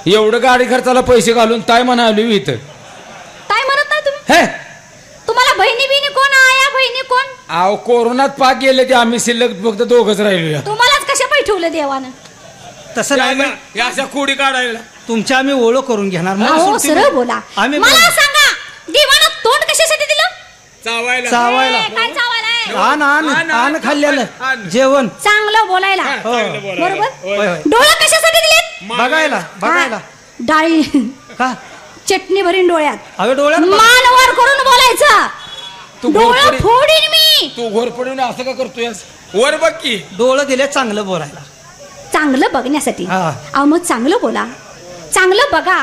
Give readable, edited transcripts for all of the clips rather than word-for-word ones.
एवढं गाडी खर्चाला पैसे घालून ताय म्हणाली इथं. काय म्हणत नाही तुम्ही? हे तुम्हाला बहिणी बिनी कोण? आया बहिणी कोण? अहो कोरोनात पाक गेले ते आम्ही शिल्लक फक्त दोघच राहिलो. तुम्हालाच कशा बैठवलं देवानं? तसं नाही, अशा खोडी काढायला तुमची आम्ही ओळख करून घेणार. अहो सरळ बोला. मला सांगा देवानं तोंड कशासाठी दिलं? चावायला. चावायला. काय चावायला? आण आण आण खाल्लेलं जेवण. चांगलं बोलायला. बरोबर. डोळे कशासाठी दिलेत? बघायला बघायला. डाळी का चटणी भरीन डोळ्यात. अगं डोळ्यात मान वर करून बोलायचं. तू डोळं फोडीन मी. तू घोर पडून असं का करतोय? वर बघ की. डोळं दिले चांगलं बोलायला. चांगलं बघण्यासाठी. हा. अहो मग चांगलं बोला, चांगलं बघा.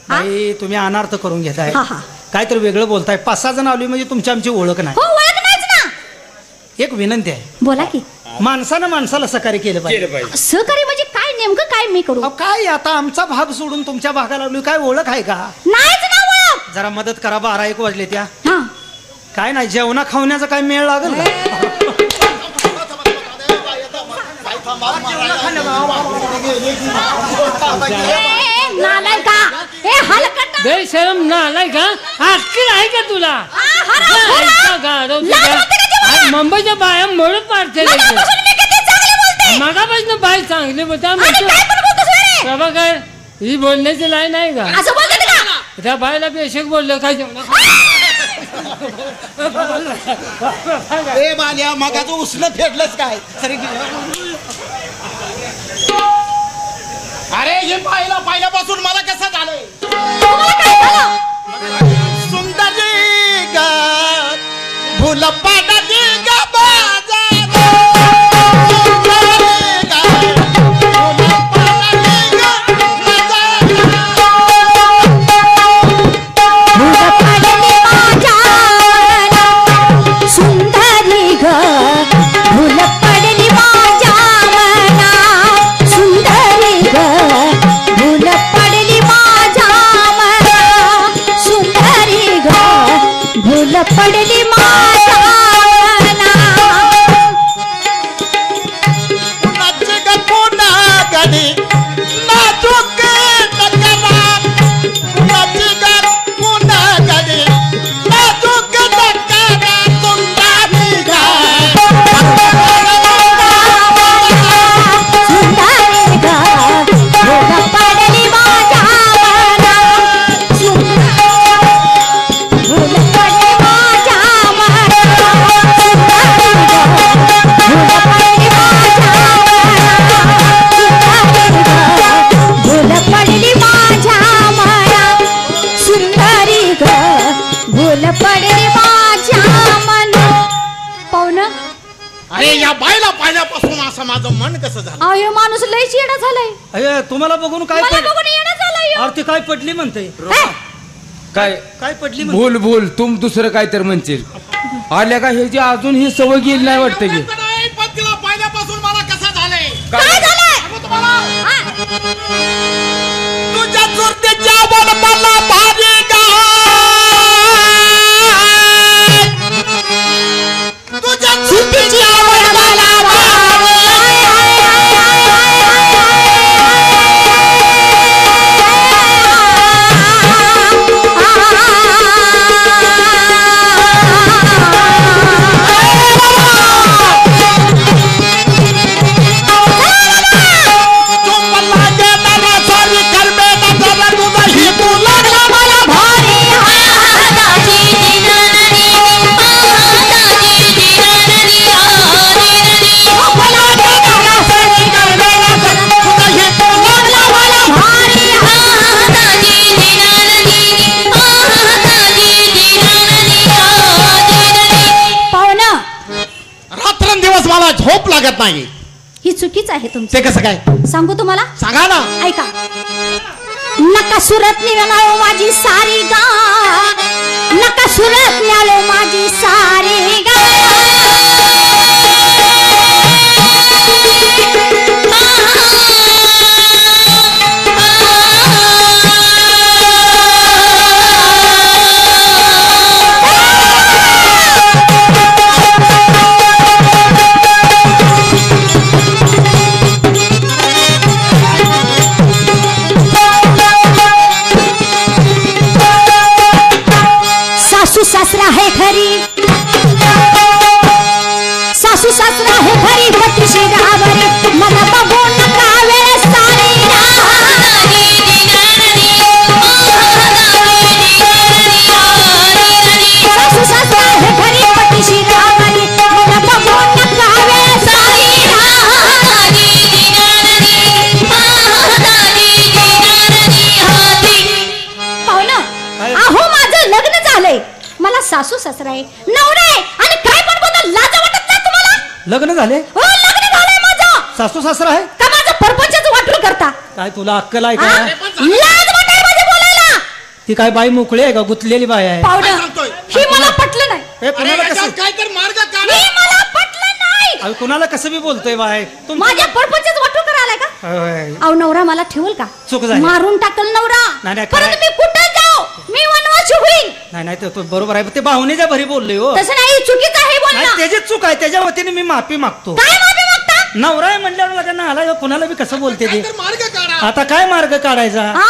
नाही तुम्ही अनार्थ करून घेताय. हा हा. काहीतरी वेगळं बोलताय. 5-6 जण आली म्हणजे तुमची आमची ओळख नाही. हो ओळख नाहीच ना. एक विनंती आहे. बोला की. माणसानं माणसाला सहकार्य केलं पाहिजे. सहकार्य म्हणजे काय? नेमकं काय मी करू? अहो काय आता आमचा भाग सोडून तुमच्या भागाला आलोय. काय ओळख आहे का? नाहीच ना ओळख. जरा मदत करा. 12-1 वाजले त्या. हा. काय नाही जेवणा खावण्याचा काय मेळ लागेल का? नालायका. ए हलकट. बेशरम नालायका. अक्कल आहे का तुला? मुंबईच्या बाया म्हणून पाडते. मगापासून बाई चांगली बोलता बाबा. काय ही बोलण्याची लाईन आहे का? असं बोलते का? त्या बायला बेशक बोललं काय जेवण. ए बाल्या मगाचं उसनं फेडलंच काय? अरे हे पाहिल्यापासून मला कसं झालंय? सुंदरी ग फुल पाडली ग बाजार. पडली माझ्या कुणाची ग पुन्हा गडी नाजूक नकरा. कुणाची ग पुन्हा गडी नाजूक नकरा. सुंदरी ग सुंदरी ग फुल पडली माझ्या अरे या बायला पाहिल्यापासून असं माझं मन कसं झालं? अयो माणूस लयच येडा झालाय. अरे तुम्हाला बघून काय मला बघून येडा झालाय. आरती काय पडली म्हणते? काय काय पडली? भूल भूल तुम दुसरं काय तर म्हणशील. आल्या का ह्याची अजून ही सवय गेली नाही वाटतं की? पण तिला पाहिल्यापासून मला कसं झालंय? काय झालंय? तुझ्या सुरतेच्या बलपाला भारी गा. तुझ्या सुरतेची आवड मला झोप लागत नाही. ही चुकीच आहे तुमचं. ते कसं काय? सांगू तुम्हाला? सांगा ना. ऐका. नका सुरत निघालो माझी सारी गा. नका सुरत निघालो माझी सारी गा. आहे घरी सासू सासरा आहे घरी पतीशी राहावरी मला बघू नका वेळ सारी सासू सासरा आहे घरी पतीशी राहावरी मला बघू नका वेळ सारी पाहुणं अहो माझं लग्न झालंय मला सासू सासरा आहे नवरा आहे आणि काय पण बोलता लाज वाटत नाही तुम्हाला लग्न झाले हो लग्न झालंय माझं सासू सासरा आहे का माझं परपंचच वाटलं करता काय तुला अक्कल आहे हा? का लाज वाटाय माझ्या बोलायला ती काय बाई मोकळी आहे का गुतलेली बाई आहे पाहुणं काय सांगतोय? ही मला पटलं नाही हे अरे कुणाला याच्यात कसं काय तर मार्ग काढ ही मला पटलं नाही अहो, कुणाला कसं बी बोलतोय बाय माझ्या परपंचच वाटलं करायला का होय. अहो नवरा मला ठेवल का चूक झाली. मारून टाकल नवरा नाही, नाही, परत काय? मी कुठं जाऊ मी वनवासी होईल नाही नाही ते बरोबर आहे ते बाहुनीच्या भरी बोलले हो तसं नाही चुकीचं आहे नाही बोलणं त्याचीच चूक आहे त्याच्या वतीने मी माफी मागतो काय माफी मागता नवरा आहे म्हणल्यावर लगा ना आला कुणाला बी कसं बोलते काय ते तर मार्ग काढा आता काय मार्ग काढायचा हा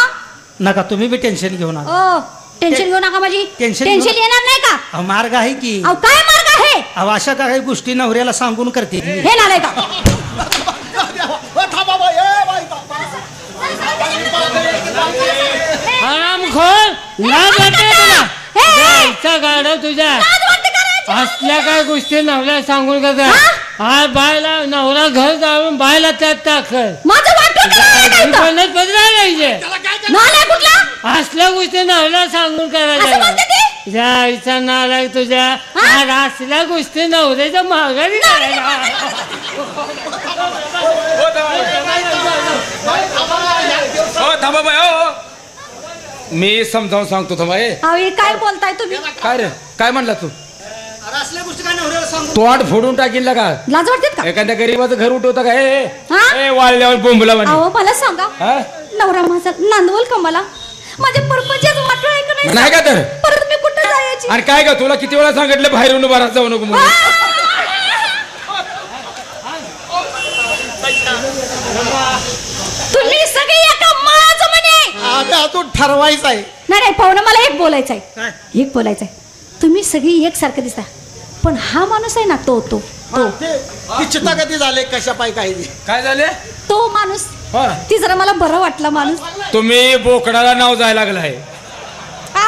नका तुम्ही बी टेन्शन घेऊ नका ओ टेन्शन घेऊ नका माझी टेन्शन टेन्शन घेऊ- येणार नाही का अहो, मार्ग आहे की अहो काय मार्ग आहे अहो, अशा काही गोष्टी नवऱ्याला सांगून करते हे नालाय का थांबा बाई, ए बाई, थांबा. हरामखोर लाज वाटते तुला हे! जायचा गाडव तुझ्या लाज वाटते करायची. असल्या काय गोष्टी नवऱ्या सांगून का हा बायला नवरा घर जाऊन बायला त्यात टाकल माझं वाटलं करायला काय होतं? बनत बदलायला त्याला काय कर नालाय कुठला असल्या गोष्टी नवऱ्या सांगून असं बोलते करायच्या ती? जायचा नालाय तुझ्या आज असल्या गोष्टी नवऱ्याच्या माघारी करायला हो थांबा बाय हो मी समजावून सांगतो थांबा ए अहो हे काय बोलताय तुम्ही काय रे काय म्हणला तू अरे असल्या गोष्टी काय नवऱ्याला सांगू तोंड फोडून टाकील का लाज वाटते का एखाद्या गरीबाचं घर उठवतं का हा? ए वाळल्यावर बोंबला म्हणे अहो मला सांगा हा? नवरा माझा नांदवल का मला माझ्या परपंचाच वाटलं आहे का नाही का तर? परत मी कुठे जायची आणि काय का तुला किती वेळा सांगितलं बाहेरून बाहेर जाऊ नको म्हणून तुम्ही सगळे एका माळाचं म्हणे आता तू ठरवायचं आहे नाही पाहुणं मला एक बोलायचं आहे काय एक बोलायचं आहे तुम्ही सगळी एकसारखं दिसता पण हा माणूस आहे ना तो तो तो ते चित्तागती झाले कशा पाय काही काय झाले तो माणूस हा. ती जरा मला बरं वाटलं माणूस तुम्ही बोकडाला नाव जायला लागलाय आ,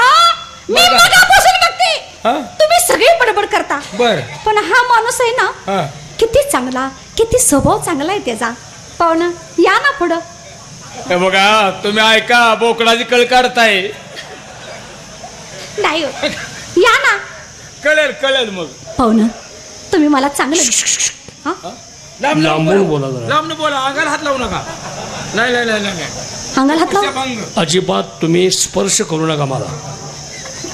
मी मगापासून बघते हा? तुम्ही सगळे बडबड करता बर पण हा माणूस आहे ना हा. किती चांगला किती स्वभाव चांगला आहे त्याचा पाहुणं या ना पुढं हे बघा तुम्ही ऐका बोकडाची कळ काढताय नाही हो. या ना कळेल कळेल मग पाहुणं तुम्ही मला चांगलं हा? लांबून बोला जरा. लांबून बोला अंगाला हात लावू नका नाही नाही नाही नाही अंगाला हात लाव भंग. अजिबात तुम्ही स्पर्श करू नका मला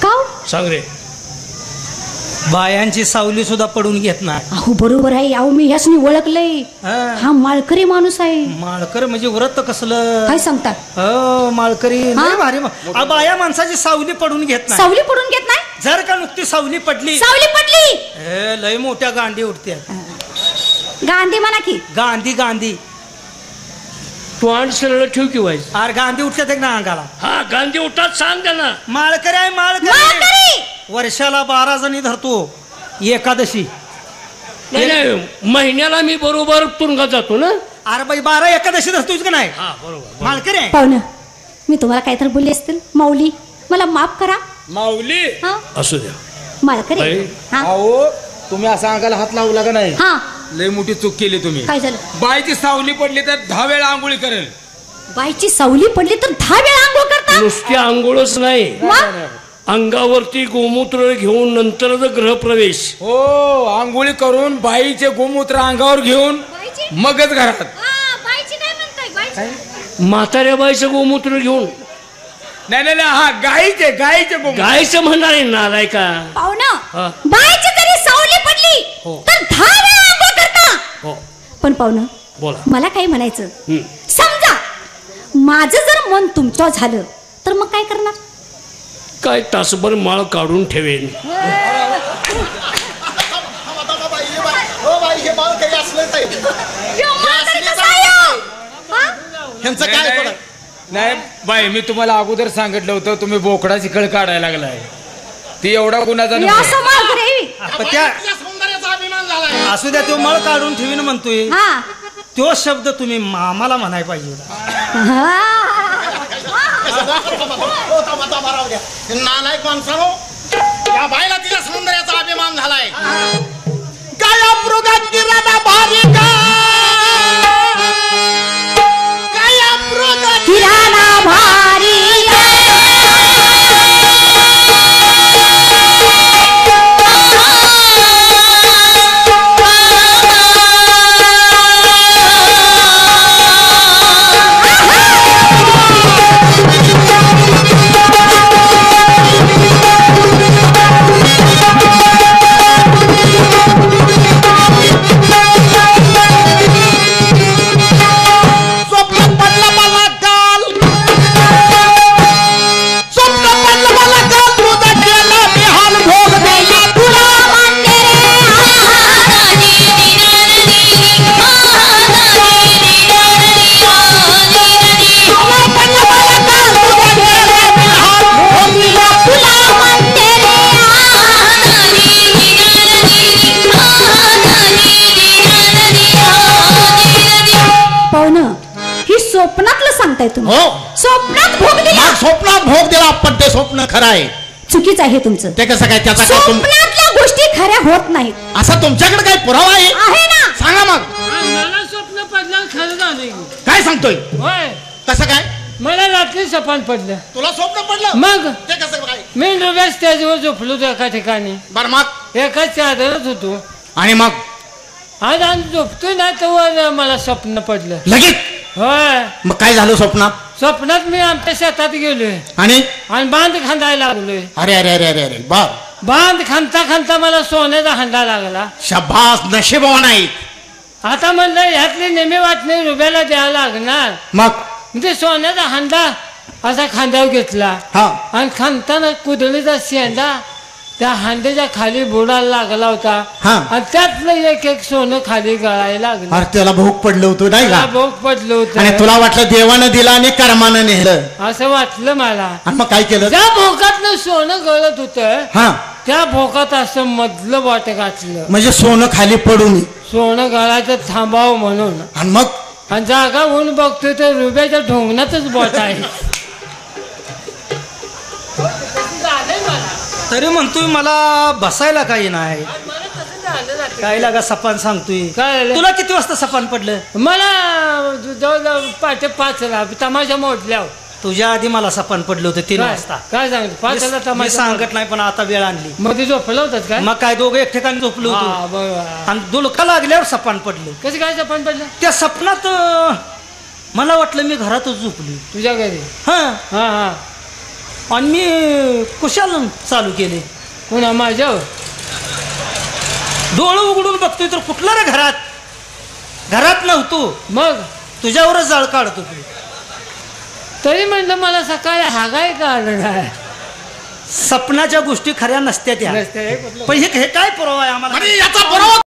का हो? सांग रे बायांची सावली सुद्धा पडून घेत नाही अहो बरोबर आहे अहो मी ह्यासनी ओळखलंय हा. हा माळकरी माणूस आहे माळकर म्हणजे व्रत कसलं काय सांगता हो माळकरी हा? लय भारी बाया माणसाची सावली पडून घेत नाही सावली पडून घेत नाही जर का नुकती सावली पडली सावली पडली हे लय मोठ्या गांधी उठते गांधी म्हणा की गांधी गांधी तू आण सरळ ठेव की व्हायचं अरे गांधी उठतात एक ना अंगाला हा गांधी उठात सांग त्यांना माळकरी आहे माळकरी माळकरी वर्षाला 12 जणी धरतो एकादशी नाही नाही महिन्याला मी बरोबर तुरुंगात जातो ना अरे बाई 12 एकादशी धरतोच का नाही हा बरोबर माळकरी आहे पाहुणं मी तुम्हाला काहीतरी बोलले असतील माऊली मला माफ करा माऊली हा असू द्या माळकरी बाई. हा अहो तुम्ही असा अंगाला हात लावला का नाही हा लय मोठी चूक केली तुम्ही काय झालं बायची सावली पडली तर 10 वेळा आंघोळी करेल बाईची सावली पडली तर 10 वेळा आंघोळ करता नुसती आंघोळच नाही मग? अंगावरती गोमूत्र घेऊन नंतरच गृहप्रवेश हो आंघोळी करून बाईचे गोमूत्र अंगावर घेऊन बाईची? मगच घरात हा, बाईची काय म्हणताय बाईची? म्हाताऱ्या बाईचं गोमूत्र घेऊन नाही नाही नाही, हा गाईचे गाईचे गोमूत्र गायचं म्हणणार आहे नालाय का पाहुणं हा. बाईची जरी सावली पडली हो. तर 10 वेळा आंघोळ करता हो पण पाहुणं बोला मला काय म्हणायचं हं. समजा माझं जर मन तुमचं झालं तर मग काय करणार काय तासभर माळ काढून ठेवेन हो बाई हे बाळ काही असलंच आहे यो, म्हातारी कसा आहे यो? हा? ह्यांचं नाही, काय नाही, पडत नाही बाई मी तुम्हाला अगोदर सांगितलं होतं तुम्ही बोकडाची कळ काढायला लागलाय ती एवढा कुणाचा हे नको. असं मार्ग रे पण त्या तिच्या सौंदर्याचा अभिमान झालाय. असू द्या तो मळ काढून ठेवीन म्हणतोय हा तो शब्द तुम्ही आम्हाला म्हणाय पाहिजे होता. हो, थांबा, राहू द्या. नालायक माणसानो, या बाईला तिच्या सौंदर्याचा अभिमान झालाय. काया मृगात किराणा भारी का, काया मृगात किराणा भारी स्वप्नातलं सांगताय तुम्ही हो स्वप्नात भोग दिला मग स्वप्नात भोग दिला पण ते स्वप्न खरं आहे चुकीचं आहे तुमचं ते कसं काय त्याचा काय स्वप्नातल्या गोष्टी खऱ्या होत नाहीत असा तुमच्याकडे काही पुरावा आहे आहे ना सांगा मग मला स्वप्न पडलं खरं झालं काय सांगतोय होय कसं काय मला रात्री सपान पडलं तुला स्वप्न पडलं मग ते कसं काय मी डोब्या स्टेजवर झोपलो होतो एका ठिकाणी बरं मग एकाच चादरच होतो आणि मग आज आम्ही झोपतोय ना तेव्हा मला स्वप्न पडलं लगेच होय मग काय झालं स्वप्नात स्वप्नात मी आमच्या शेतात गेलोय आणि बांध खांदायला लागलोय अरे अरे अरे अरे अरे बर बांध खांदता खांदता मला सोन्याचा हांडा लागला शब्बास नशीबवान आहेत आता म्हणलं ह्यातली नेहमी वाटणी रुब्याला द्यावं लागणार मग ते सोन्याचा हांडा असा खांद्यावर घेतला हा आणि खांदताना कुदळीचा शेंडा त्या हांड्याच्या खाली बुडायला लागला होता हा. आणि त्यातलं एक एक सोनं खाली गळायला लागलं अरे त्याला भूक पडलं होतं नाही मला का भोग पडलं आणि होतं तुला वाटलं देवानं दिला आणि कर्मानं नेलं असं वाटलं मला आणि मग काय केलं ज्या भोकातलं सोनं गळत होतं हा त्या भोकात असं मधलं वाट घातलं म्हणजे सोनं खाली पडून सोनं गळायचं थांबावं म्हणून आणि मग आणि जागा होऊन बघतोय तर रुब्याच्या ढोंगणातच बोट आहे तरी म्हणतोय मला बसायला काही नाही काय लागा सपान सांगतोय काय झालं? तुला किती वाजता सपान पडलं मला जवळजवळ 5:05 तमाशा मोडल्या तुझ्या आधी मला सपान पडलं होतं 3 वाजता काय सांगतो 5 मी तमाशा सांगत नाही पण आता वेळ आणली मध्ये झोपलं होतं काय मग काय दोघं एक ठिकाणी झोपलो हा, होतो बरोबर. आणि दुलका लागल्यावर सपान पडलं कसं काय सपान पडलं त्या सपनात मला वाटलं मी घरातच झोपली तुझ्या घरी हा हा हा आणि मी कुशाल चालू केले पुन्हा माझ्यावर डोळं उघडून बघतोय तर कुठलं रे घरात नव्हतो मग तुझ्यावरच जाळ काढतो तू तरी म्हणलं मला सकाळी हागाय का आलं नाही सपनाच्या गोष्टी खऱ्या नसत्या त्या नसतं, हे कुठलं? पण हे काय पुरावा आहे आम्हाला अरे याचा पुरावा